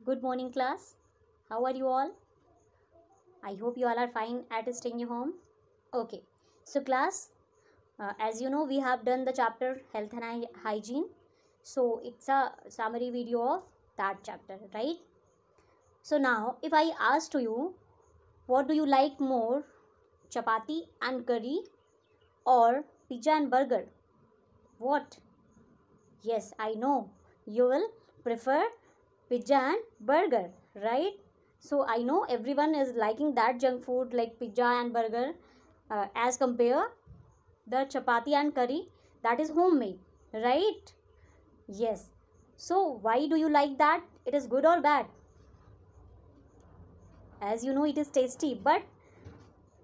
Good morning, class. How are you all? I hope you all are fine at staying home. Okay. So, class, as you know, we have done the chapter health and hygiene. So, it's a summary video of that chapter, right? So, now if I ask to you, what do you like more, chapati and curry or pizza and burger? What? Yes, I know. You will prefer pizza and burger, right? So I know everyone is liking that junk food like pizza and burger as compare the chapati and curry that is homemade, right? Yes. So why do you like that? It is good or bad? As you know, it is tasty, but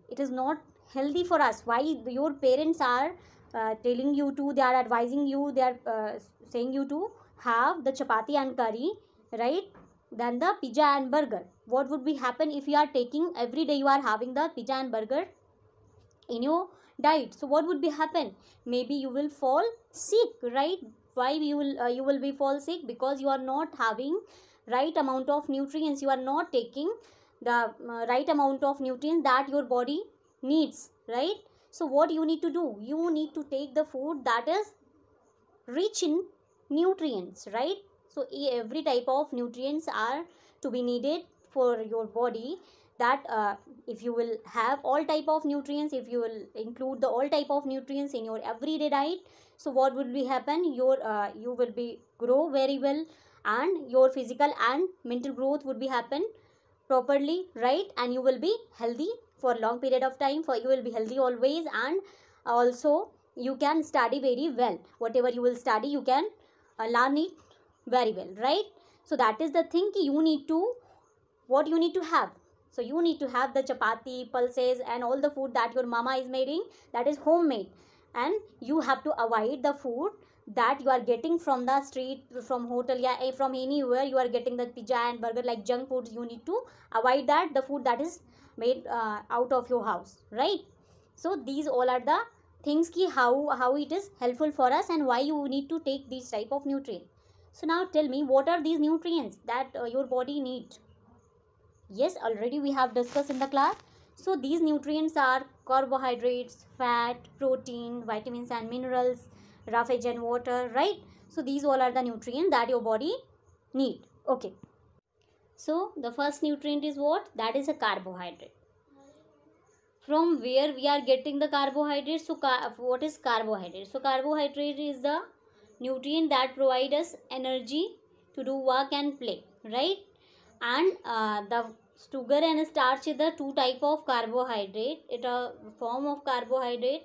it is not healthy for us. Why your parents are telling you to, they are advising you, they are saying you to have the chapati and curry, right, than the pizza and burger. What would be happen if you are taking every day, you are having the pizza and burger in your diet? So what would be happen? Maybe you will fall sick, right? Why you will be fall sick? Because you are not having right amount of nutrients, you are not taking the right amount of nutrients that your body needs, right? So what you need to do, you need to take the food that is rich in nutrients, right? So every type of nutrients are to be needed for your body, that if you will have all type of nutrients, if you will include the all type of nutrients in your everyday diet, so what will be happen? Your you will be grow very well, and your physical and mental growth would be happen properly, right? And you will be healthy for long period of time, for you will be healthy always, and also you can study very well. Whatever you will study, you can learn it very well, right? So that is the thing, you need to, what you need to have. So you need to have the chapati, pulses, and all the food that your mama is making, that is homemade. And you have to avoid the food that you are getting from the street, from hotel, yeah, from anywhere you are getting the pizza and burger like junk foods. You need to avoid that, the food that is made out of your house, right? So these all are the things ki how it is helpful for us, and why you need to take these type of nutrients. So now tell me, what are these nutrients that your body needs? Yes, already we have discussed in the class. So these nutrients are carbohydrates, fat, protein, vitamins and minerals, roughage and water, right? So these all are the nutrients that your body need. Okay. So the first nutrient is what? That is a carbohydrate. From where we are getting the carbohydrates? So what is carbohydrate? So carbohydrate is the nutrient that provide us energy to do work and play, right? And the sugar and starch is the two type of carbohydrate, it a form of carbohydrate,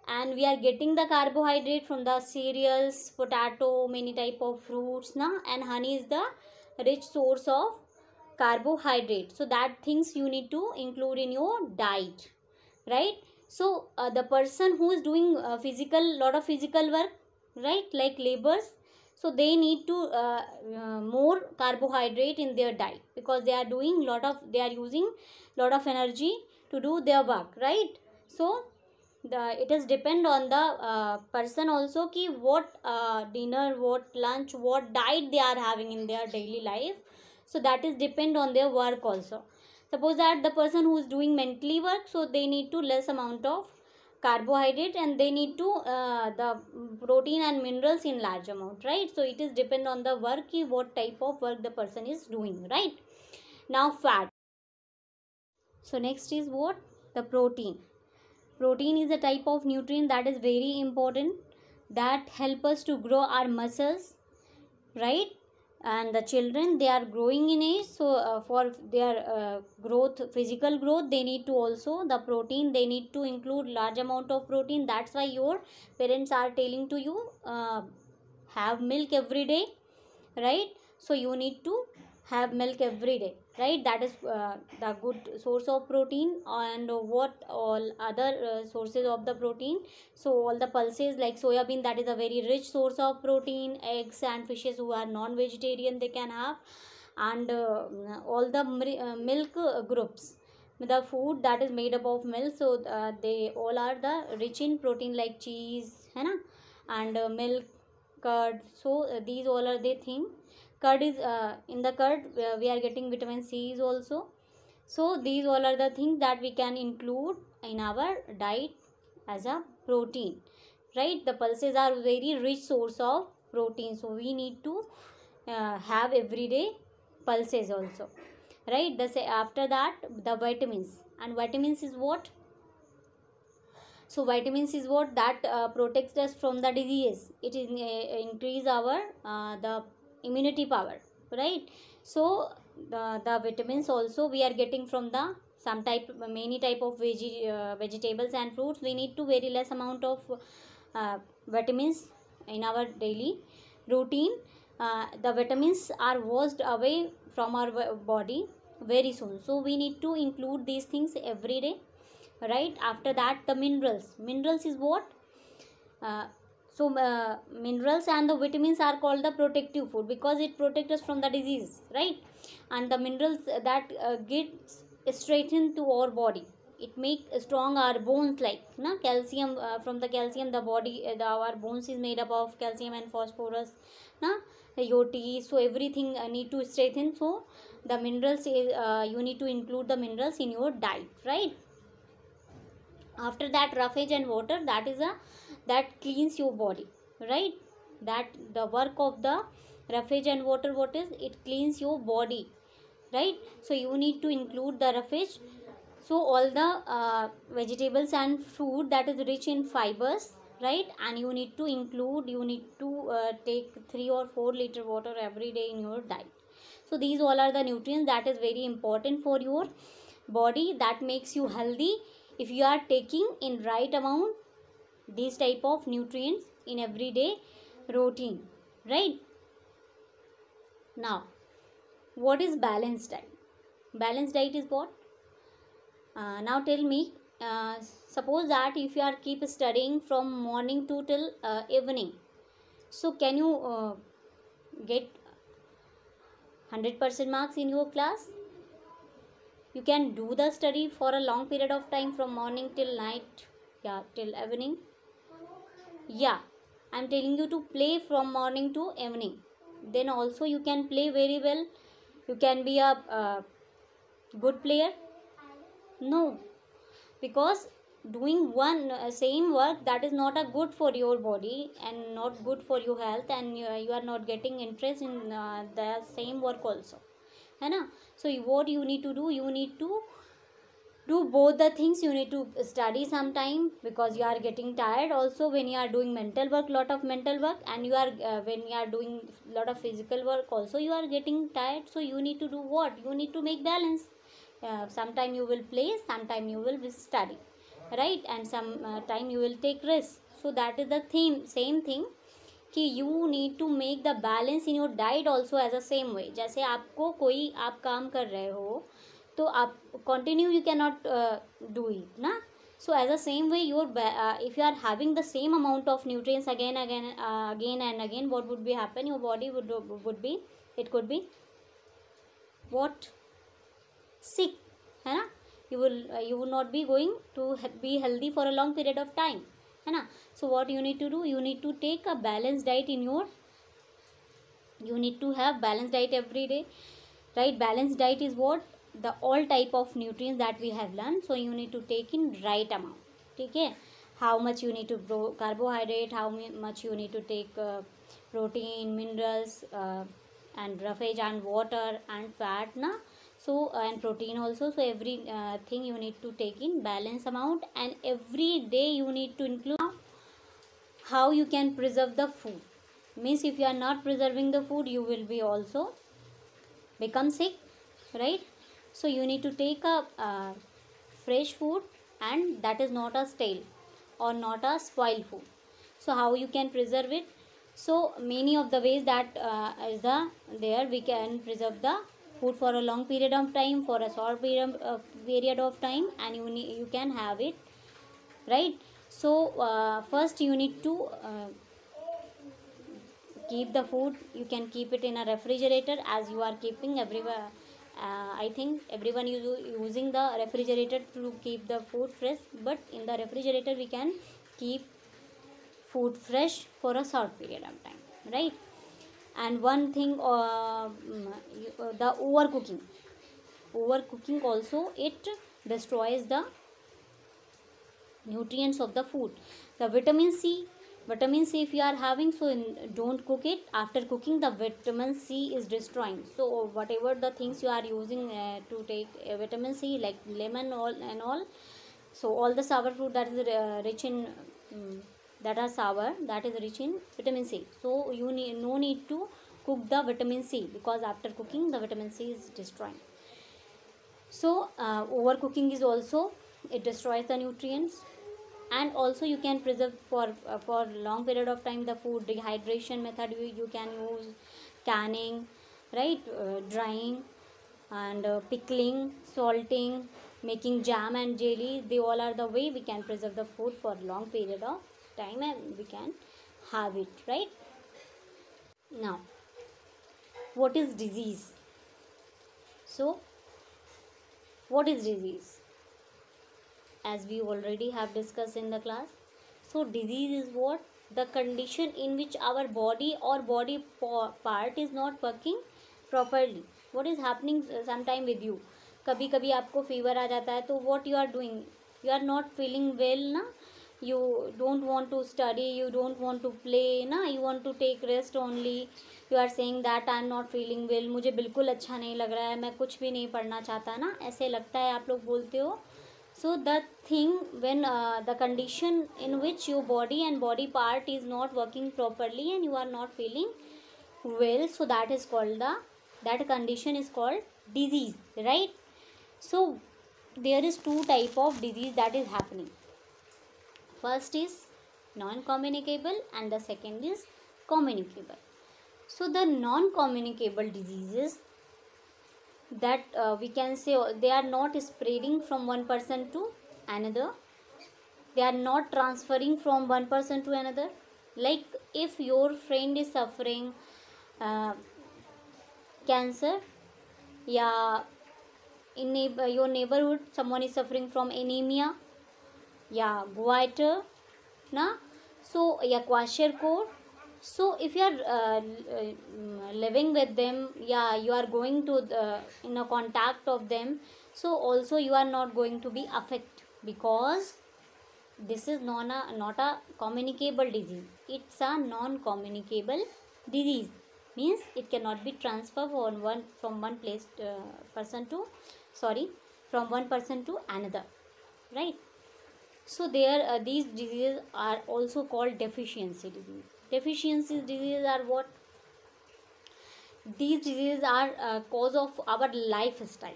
and we are getting the carbohydrate from the cereals, potato, many type of fruits na, and honey is the rich source of carbohydrate. So that things you need to include in your diet, right? So the person who is doing physical, lot of physical work, right, like labors, so they need to more carbohydrate in their diet, because they are doing they are using lot of energy to do their work, right? So it is depend on the person also ki what dinner, what lunch, what diet they are having in their daily life. So that is depend on their work also. Suppose that the person who is doing mentally work, so they need to less amount of carbohydrate, and they need to the protein and minerals in large amount, right? So it is depend on the work, what type of work the person is doing, right? Now fat. So next is what? The protein. Protein is a type of nutrient that is very important, that help us to grow our muscles, right? And the children, they are growing in age, so for their growth, physical growth, they need to also the protein, they need to include large amount of protein. That's why your parents are telling to you have milk every day, right? So you need to have milk every day, right? That is the good source of protein. And what all other sources of the protein? So all the pulses like soya bean, that is a very rich source of protein. Eggs and fishes, who are non-vegetarian, they can have. And all the milk groups, the food that is made up of milk, so they all are the rich in protein, like cheese, है ना, and milk, curd. So these all are the thing. Curd is in the curd we are getting vitamin C's also. So these all are the things that we can include in our diet as a protein, right? The pulses are very rich source of protein, so we need to have everyday pulses also, right? After that, the vitamins. And vitamins is what? So vitamins is what that protects us from the disease. It is increase our the immunity power, right? So the vitamins also we are getting from the some type, many type of vegetables and fruits. We need to very less amount of vitamins in our daily routine. The vitamins are washed away from our body very soon, so we need to include these things every day, right? After that, the minerals is what? uh, Minerals and the vitamins are called the protective food because it protects us from the disease, right? And the minerals that gets strengthened to our body, it make strong our bones, like na calcium. From the calcium, the body our bones is made up of calcium and phosphorus, na iot. So everything need to strengthen. So the minerals is, you need to include the minerals in your diet, right? After that, roughage and water, that is a that cleans your body, right? That the work of the roughage and water, what is it? Cleans your body, right? So you need to include the roughage. So all the vegetables and food that is rich in fibers, right? And you need to include, you need to take 3 or 4 liter water every day in your diet. So these all are the nutrients that is very important for your body, that makes you healthy if you are taking in right amount these type of nutrients in everyday routine, right? Now, what is balanced diet? Balanced diet is what? Now tell me, suppose that if you are keep studying from morning to till evening, so can you get 100% marks in your class? You can do the study for a long period of time from morning till night, yeah, till evening. Yeah, I'm telling you to play from morning to evening. Then also you can play very well. You can be a good player. No, because doing one same work, that is not a good for your body and not good for your health, and you are not getting interest in the same work also, है ना? So what you need to do, you need to do both the things. You need to study sometime because you are getting tired also when you are doing mental work, lot of mental work, and you are when you are doing lot of physical work also, you are getting tired. So you need to do what? You need to make balance. Sometime you will play, sometime you will study, right? And some time you will take rest. So that is the same thing कि you need to make the balance in your diet also as a same way. जैसे आपको कोई आप काम कर रहे हो तो आप continue you cannot do it ना. So as a same way your if you are having the same amount of nutrients again and again, what would be happen? Your body would be, it could be what? Sick, है ना? You will not be going to be healthy for a long period of time, है ना? So what you need to do, you need to take a balanced diet in your, you need to have balanced diet every day, right? Balanced diet is what? The all type of nutrients that we have learned. So you need to take in right amount, ठीक है? How much you need to carbohydrate, how much you need to take protein, minerals, and roughage and water and fat na. So and protein also. So every thing you need to take in balance amount, and every day you need to include. How you can preserve the food means, if you are not preserving the food, you will be also become sick, right? So you need to take a fresh food, and that is not a stale or not a spoiled food. So how you can preserve it? So many of the ways that is there we can preserve the food for a long period of time, for a short period of time, and you can have it, right? So first you need to keep the food. You can keep it in a refrigerator, as you are keeping everywhere. I think everyone is using the refrigerator to keep the food fresh, but in the refrigerator we can keep food fresh for a short period of time, right? And one thing, the overcooking also, it destroys the nutrients of the food. The vitamin c if you are having, so don't cook it. After cooking, the vitamin c is destroying. So whatever the things you are using to take vitamin c, like lemon all and all, so all the sour fruit that is rich in that are sour, that is rich in vitamin c. So you need no need to cook the vitamin c, because after cooking the vitamin c is destroying. So overcooking is also, it destroys the nutrients. And also you can preserve for long period of time the food. Dehydration method you can use, canning, right, drying, and pickling, salting, making jam and jelly. They all are the way we can preserve the food for long period of time, and we can have it, right? Now, what is disease? So what is disease? As we already have discussed in the class, so disease is what? The condition in which our body or body part is not working properly. What is happening sometime with you? कभी कभी आपको fever आ जाता है, तो what you are doing? You are not feeling well ना, you don't want to study, you don't want to play ना, you want to take rest only. You are saying that I am not feeling well, मुझे बिल्कुल अच्छा नहीं लग रहा है, मैं कुछ भी नहीं पढ़ना चाहता ना, ऐसे लगता है, आप लोग बोलते हो. So the thing, when the condition in which your body and body part is not working properly and you are not feeling well, so that is called that condition is called disease, right? So there is two type of disease that is happening. First is non-communicable and the second is communicable. So the non-communicable diseases, that we can say they are not spreading from one person to another, they are not transferring from one person to another. Like if your friend is suffering cancer, yeah, in your neighborhood someone is suffering from anemia, yeah, goiter na, so yeah, kwashiorkor. So if you are living with them, yeah, you are going to in a contact of them, so also you are not going to be affected, because this is not a communicable disease. It's a non-communicable disease, means it cannot be transferred from one place person to from one person to another, right? So there these diseases are also called deficiency disease. Deficiency diseases are what? These diseases are cause of our lifestyle.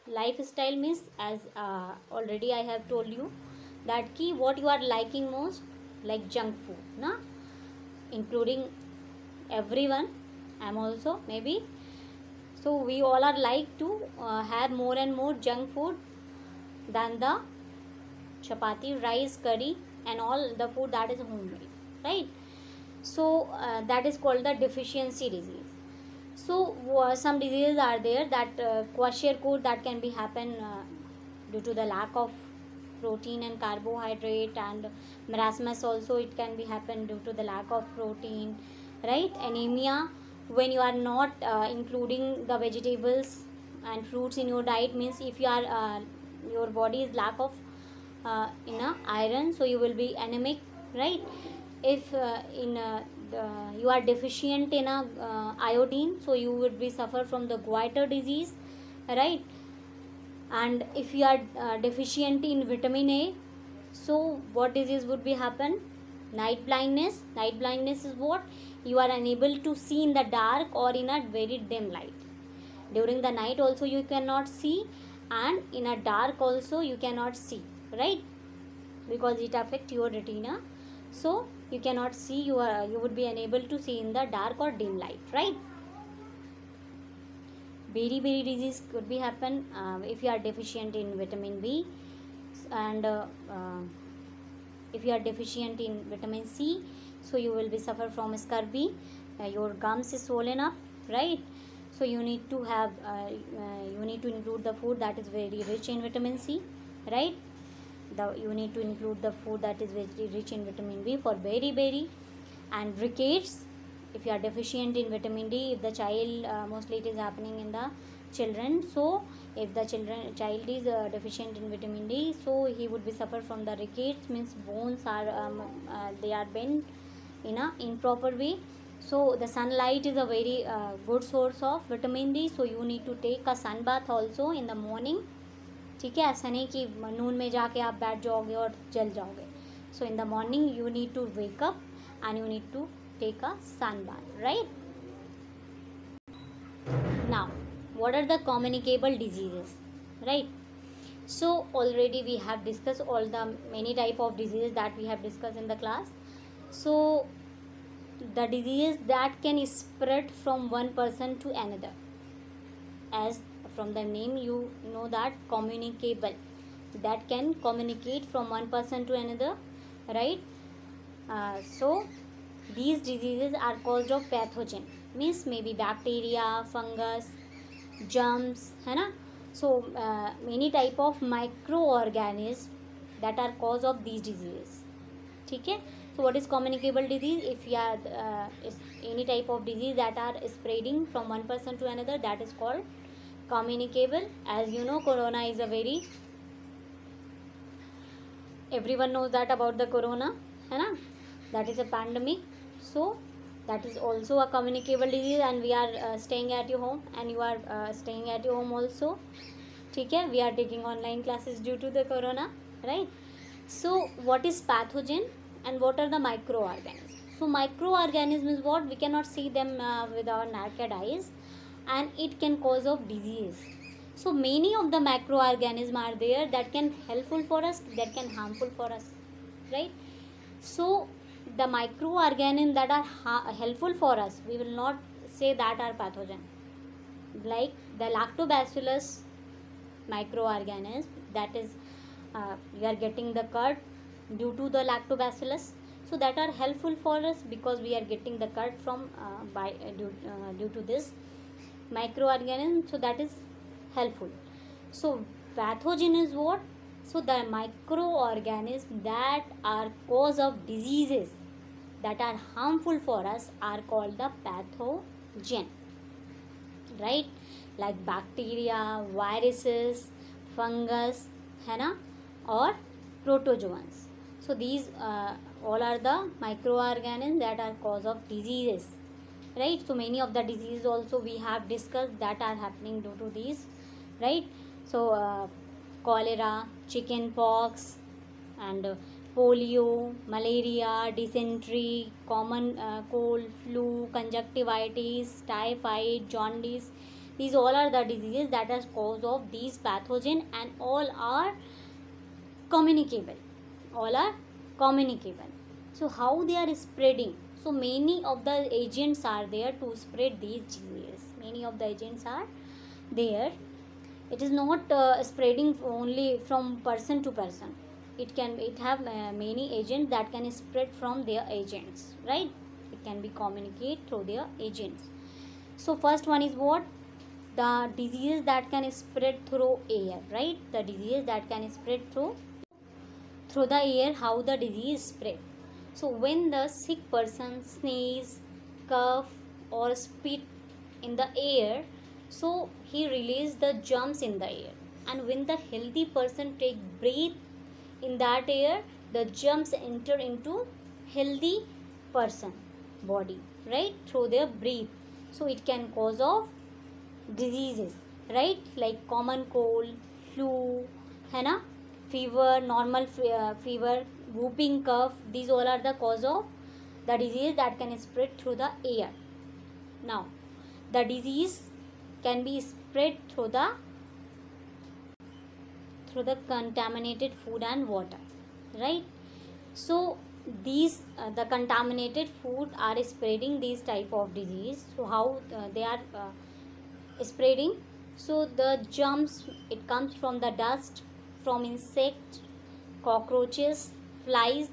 Lifestyle means, as already I have told you, that key what you are liking most, like junk food, na, including everyone. I'm also maybe. So we all are like to have more and more junk food than the chapati, rice, curry, and all the food that is homemade, right? So that is called the deficiency disease. So some diseases are there, that kwashiorkor, that can be happen due to the lack of protein and carbohydrate, and marasmus also, it can be happen due to the lack of protein, right? Anemia, when you are not including the vegetables and fruits in your diet, means if you are your body is lack of in iron, so you will be anemic, right? If you are deficient in iodine, so you would be suffer from the goiter disease, right? And if you are deficient in vitamin A, so what disease would be happen? Night blindness. Night blindness is what? You are unable to see in the dark or in a very dim light. During the night also you cannot see, and in a dark also you cannot see, right? Because it affects your retina, so you cannot see, you would be unable to see in the dark or dim light, right? Beriberi disease could be happen if you are deficient in vitamin B, and if you are deficient in vitamin C, so you will be suffer from scurvy. Your gums is swollen up, right? So you need to have you need to include the food that is very rich in vitamin C, right? You need to include the food that is very rich in vitamin B for beriberi. And rickets, if you are deficient in vitamin D, if the child, mostly it is happening in the children, so if the child is deficient in vitamin D, so he would be suffer from the rickets, means bones are they are bent in a improper way. So the sunlight is a very good source of vitamin D, so you need to take a sun bath also in the morning. ठीक है, ऐसा नहीं कि नून में जाके आप बैठ जाओगे और जल जाओगे. So in the morning you need to wake up and you need to take a sun bath, right? Now, what are the communicable diseases, right? So already we have discussed all the many type of diseases that we have discussed in the class. So the diseases that can spread from one person to another, as from the name you know that communicable, that can communicate from one person to another, right? So these diseases are caused of pathogen, means maybe bacteria, fungus, germs, है ना. So many type of microorganisms that are cause of these diseases. ठीक है. So what is communicable disease? If you are any type of disease that are spreading from one person to another, that is called communicable. As you know, corona is a very, everyone knows that about the corona, है ना, that is a pandemic. So that is also a communicable disease, and we are staying at your home, and you are staying at your home also. ठीक है, we are taking online classes due to the corona, right? So what is pathogen and what are the microorganisms? So microorganisms is what we cannot see them with our naked eyes, and it can cause of disease. So many of the microorganisms are there that can helpful for us, that can harmful for us, right? So the microorganisms that are helpful for us, we will not say that are pathogen, like the lactobacillus microorganism, that is we are getting the curd due to the lactobacillus, so that are helpful for us because we are getting the curd from due to this microorganism, so that is helpful. So pathogen is what? So the microorganisms that are cause of diseases that are harmful for us are called the pathogen, right? Like bacteria, viruses, fungus, है ना, or protozoans. So these all are the microorganisms that are cause of diseases, right? So many of the diseases also we have discussed that are happening due to these, right? So cholera, chicken pox, and polio, malaria, dysentery, common cold, flu, conjunctivitis, typhoid, jaundice, these all are the diseases that are cause of these pathogen, and all are communicable, all are communicable. So how they are spreading? So many of the agents are there to spread these diseases. Many of the agents are there. It is not spreading only from person to person. It have many agents that can spread from their agents, right? It can be communicate through their agents. So first one is what? The disease that can spread through air, right? The disease that can spread through the air. How the disease spread? So when the sick person sneeze, cough, or spit in the air, so he release the germs in the air, and when the healthy person take breath in that air, the germs enter into healthy person body, right, through their breath. So it can cause of diseases, right, like common cold, flu, है ना, fever, normal fever, whooping cough, these all are the cause of the disease that can spread through the air. Now the disease can be spread through the contaminated food and water, right? So these the contaminated food are spreading these type of disease. So how they are spreading? So the germs, it comes from the dust, from insect, cockroaches, flies.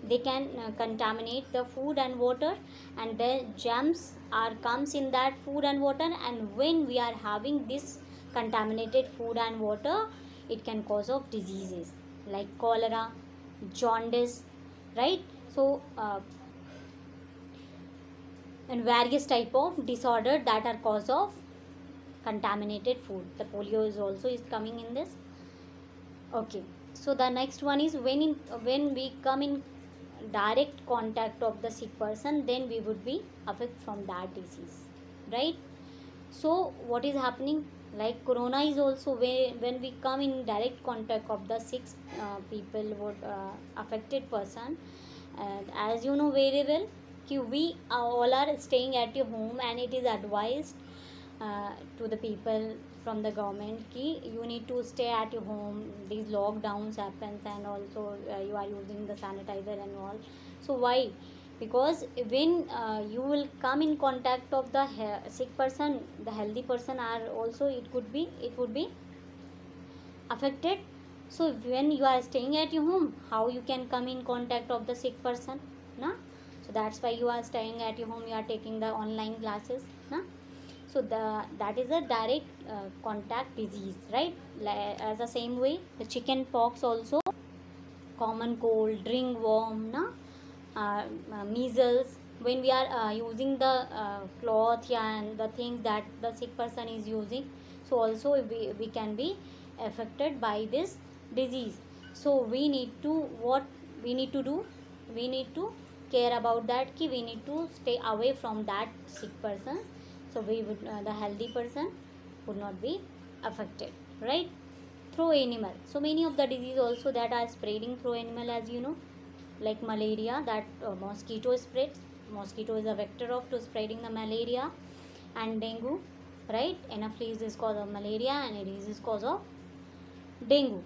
They can contaminate the food and water, and the germs are comes in that food and water, and when we are having this contaminated food and water, it can cause of diseases like cholera, jaundice, right? So and various type of disorder that are cause of contaminated food. The polio is also is coming in this. Okay, so the next one is when we come in direct contact of the sick person, then we would be affected from that disease, right? So what is happening, like corona is also when we come in direct contact of the sick people, would affected person. And as you know very well, we all are staying at your home, and it is advised to the people from the government ki you need to stay at your home, these lockdowns happens, and also you are using the sanitizer and all. So why? Because when you will come in contact of the sick person, the healthy person are also, it would be affected. So when you are staying at your home, how you can come in contact of the sick person, na? So that's why you are staying at your home, you are taking the online classes, na? So that is a direct contact disease, right? As the same way, the chicken pox also, common cold, ringworm, na? Measles, when we are using the cloth, yeah, and the things that the sick person is using, so also we can be affected by this disease. So we need to, what we need to do, we need to care about that ki we need to stay away from that sick person, so we would the healthy person would not be affected, right? Through animal, so many of the disease also that are spreading through animal, as you know, like malaria, that mosquito spreads. Mosquito is a vector of to spreading the malaria. And dengue, right? Anopheles is cause of malaria, and Aedes is cause of dengue.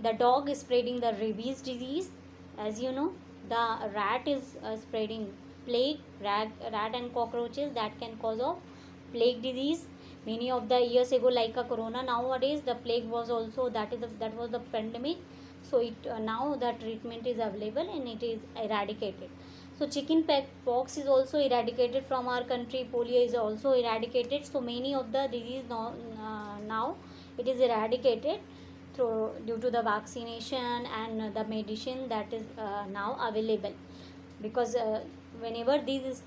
The dog is spreading the rabies disease, as you know. The rat is spreading plague, rat and cockroaches that can cause of plague disease. Many of the years ago, like a corona, nowadays the plague was also, that was the pandemic. So it now the treatment is available and it is eradicated. So chicken pox is also eradicated from our country. Polio is also eradicated. So many of the disease now it is eradicated through due to the vaccination and the medicine that is now available. Because whenever disease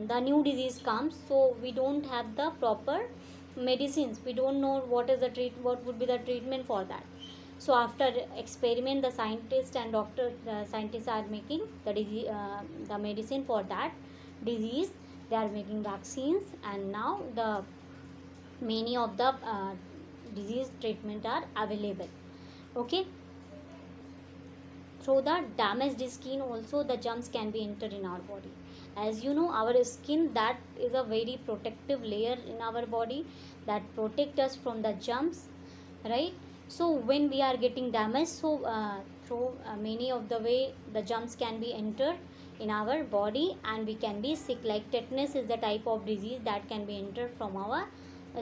the new disease comes, so we don't have the proper medicines, we don't know what would be the treatment for that. So after experiment, the scientists and scientists are making the medicine for that disease. They are making vaccines, and now the many of the disease treatment are available. Okay, through the damaged skin also the germs can be entered in our body. As you know, our skin, that is a very protective layer in our body that protect us from the germs, right? So when we are getting damaged, so through many of the way the germs can be entered in our body, and we can be sick. Like tetanus is the type of disease that can be entered from our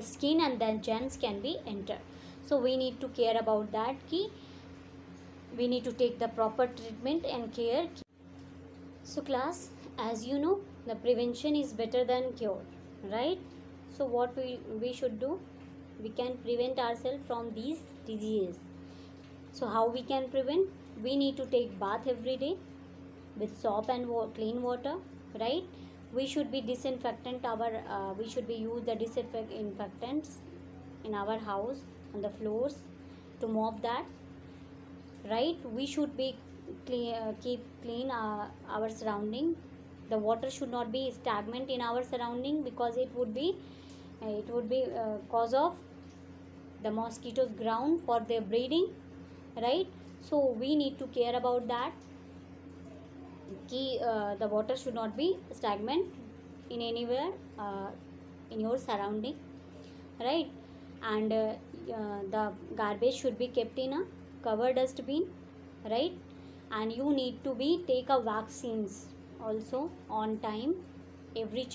skin, and then germs can be entered. So we need to care about that key. We need to take the proper treatment and care. So class, as you know, the prevention is better than cure, right? So what we should do, we can prevent ourselves from these diseases. So how we can prevent? We need to take bath every day with soap and clean water, right? We should be disinfectant our we should be use the disinfectants in our house on the floors to mop that, right? We should be keep clean our surrounding. The water should not be stagnant in our surrounding, because it would be cause of the mosquitoes ground for their breeding, right? So we need to care about that ki the water should not be stagnant in anywhere in your surrounding, right? And the garbage should be kept in a covered dustbin, right? And you need to be take a vaccines also on time. Every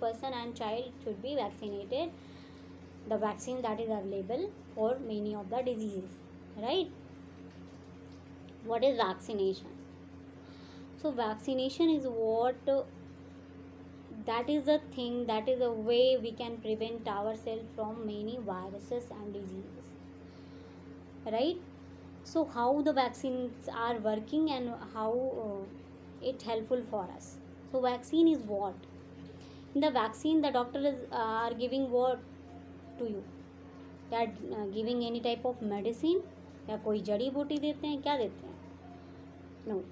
person and child should be vaccinated, the vaccine that is available for many of the diseases, right? What is vaccination? So vaccination is what that is a thing, that is a way we can prevent ourselves from many viruses and diseases, right? So how the vaccines are working and how it helpful for us. So vaccine is what? In the vaccine, the doctor is are giving what to you? They are giving any type of medicine, या कोई जड़ी बूटी देते हैं, क्या देते हैं? No.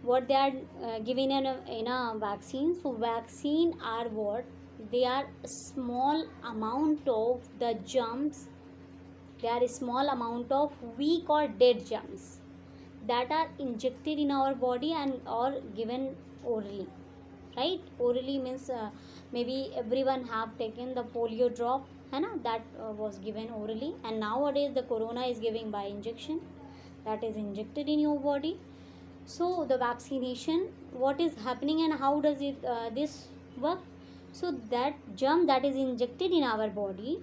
What they are giving in a vaccine. So vaccine are what? They are small amount of the germs. They are a small amount of weak or dead germs that are injected in our body and or given orally. Right? Orally means maybe everyone have taken the polio drop, है ना, that was given orally, and nowadays the corona is giving by injection, that is injected in your body. So the vaccination, what is happening and how does it this work? So that germ that is injected in our body,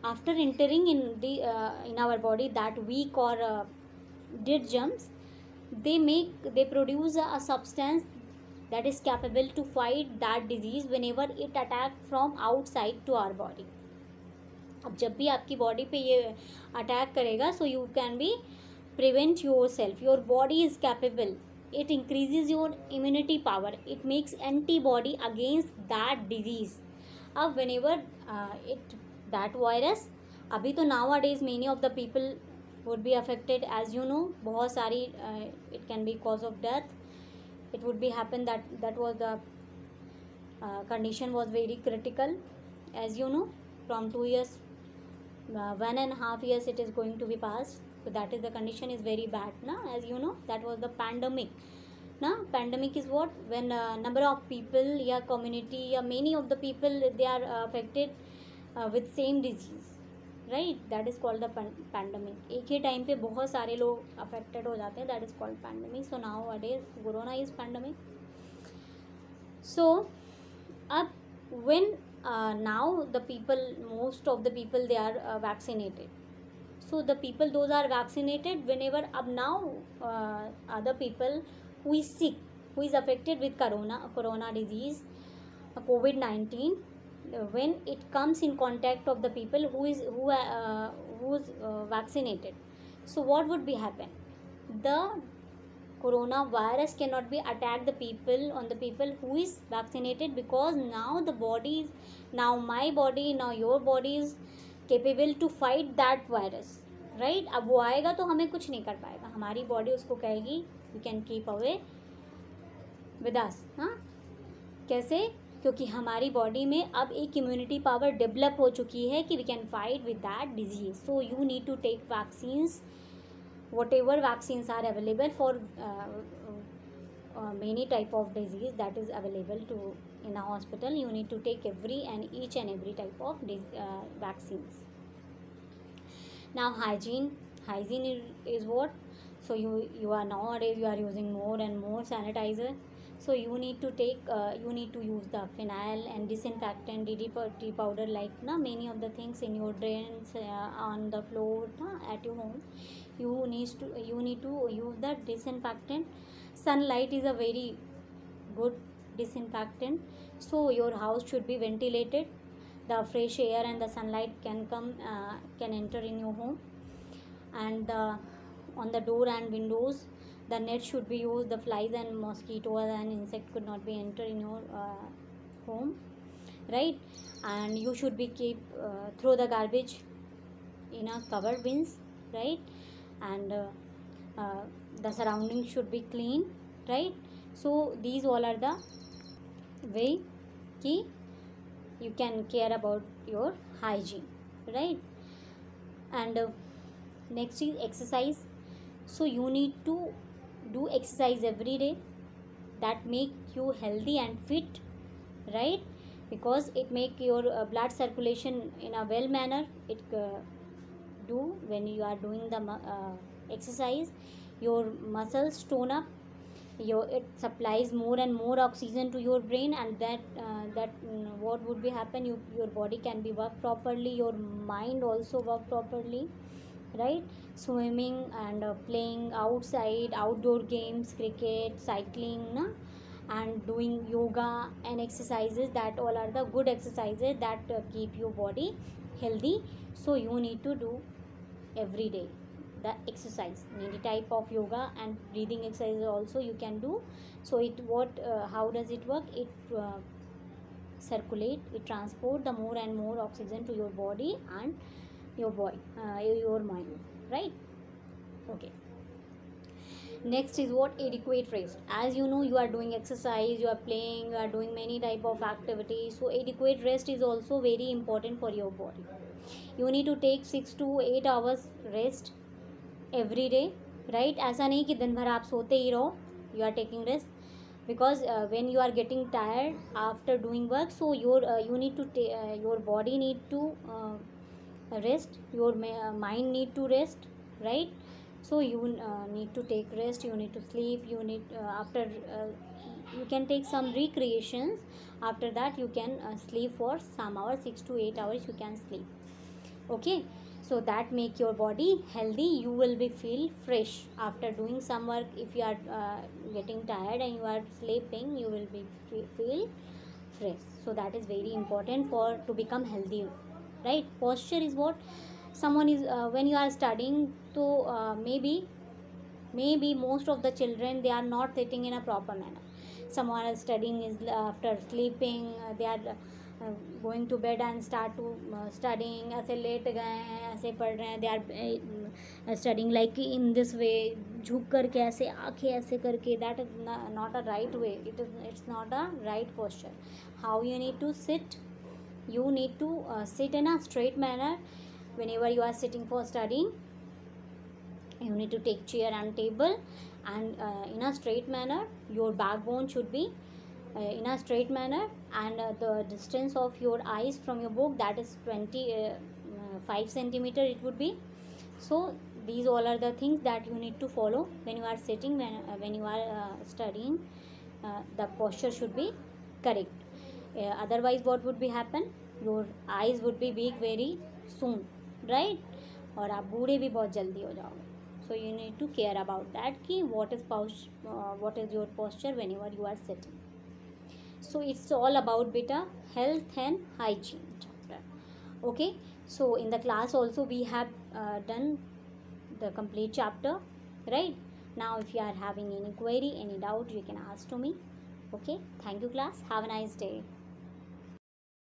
after entering in the in our body, that weak or dead germs, they produce a substance that is capable to fight that disease whenever it attack from outside to our body. अब जब भी आपकी body पे ये attack करेगा, so you can be prevent yourself. Your body is capable. It increases your immunity power. It makes antibody against that disease. अब whenever that virus, अभी तो nowadays many of the people would be affected, as you know, बहुत सारी it can be cause of death. It would be happen that was the condition was very critical, as you know, from 2 years, 1.5 years it is going to be passed. So that is the condition is very bad, na, as you know. That was the pandemic, na. Pandemic is what? When number of people या community या many of the people they are affected with same disease, right? That is called the pandemic. एक ही time पे बहुत सारे लोग affected हो जाते हैं, that is called pandemic. So nowadays corona is pandemic. So अब when now the people, most of the people, they are vaccinated. So the people those are vaccinated, whenever अब now other people who is sick, who is affected with corona disease, COVID-19, when it comes in contact of the people who's vaccinated, so what would be happen? The coronavirus cannot be attack the people on the people who is vaccinated, because now the body is, now my body, now your body is capable to fight that virus, right? अब वो आएगा तो हमें कुछ नहीं कर पाएगा, हमारी बॉडी उसको कहेगी you can keep away with us. हाँ, कैसे? क्योंकि हमारी बॉडी में अब एक इम्यूनिटी पावर डेवलप हो चुकी है कि we can fight with that disease. So you need to take vaccines, whatever vaccines are available for many type of disease that is available to in a hospital. You need to take each and every type of vaccines. Now hygiene is what? So you are nowadays you are using more and more sanitizer. So you need to take you need to use the phenyl and disinfectant, DDT powder, like many of the things in your drains, on the floor, at your home. You need to use that disinfectant. Sunlight is a very good disinfectant. So your house should be ventilated. The fresh air and the sunlight can enter in your home. And on the door and windows, the net should be used. The flies and mosquitoes and insect could not be enter in your home, right? And you should be throw the garbage in a covered bins, right? And the surroundings should be clean, right? So these all are the way ki you can care about your hygiene, right? And next is exercise. So you need to do exercise every day, that make you healthy and fit, right? Because it make your blood circulation in a well manner. It do when you are doing the exercise, your muscles tone up, it supplies more and more oxygen to your brain, and that what would be happen, your body can be work properly, your mind also work properly, right? Swimming and playing outside, outdoor games, cricket, cycling, and doing yoga and exercises, that all are the good exercises that keep your body healthy. So you need to do every day. the exercise, any type of yoga and breathing exercise also you can do. So it what how does it work? It circulate, it transport the more and more oxygen to your body and your mind, right? Okay. Next is what? Adequate rest. As you know, you are doing exercise, you are playing, you are doing many type of activities, so adequate rest is also very important for your body. You need to take 6 to 8 hours rest every day, right? ऐसा नहीं कि दिन भर आप सोते ही रहो, you are taking rest, because when you are getting tired after doing work, so you need to your body need to rest, your mind need to rest, right? So you need to take rest, you need to sleep, you need after you can take some recreations. After that you can sleep for some hours, 6 to 8 hours you can sleep. Okay, so that make your body healthy, you will be feel fresh after doing some work. If you are getting tired and you are sleeping, you will be feel fresh. So that is very important for to become healthy, right? Posture is what? Someone is when you are studying, so maybe most of the children, they are not sitting in a proper manner. Someone is studying is after sleeping, they are going to bed and start to studying, ऐसे late गए हैं, ऐसे पढ़ रहे हैं, they are studying like in this way, झुक करके ऐसे, आंखें ऐसे करके, that is not a right way, it's not a right posture. How you need to sit? You need to sit in a straight manner. Whenever you are sitting for studying, you need to take chair and table, and in a straight manner, your backbone should be in a straight manner, and the distance of your eyes from your book, that is 5 centimeter it would be. So these all are the things that you need to follow when you are sitting, when you are studying. The posture should be correct. Otherwise what would be happen? Your eyes would be weak very soon, right? और आप बूढ़े भी बहुत जल्दी हो जाओगे. So you need to care about that कि what is your posture whenever you are sitting. So it's all about beta health and hygiene chapter. Okay, so in the class also we have done the complete chapter, right? Now if you are having any query, any doubt, you can ask to me. Okay, thank you class, have a nice day.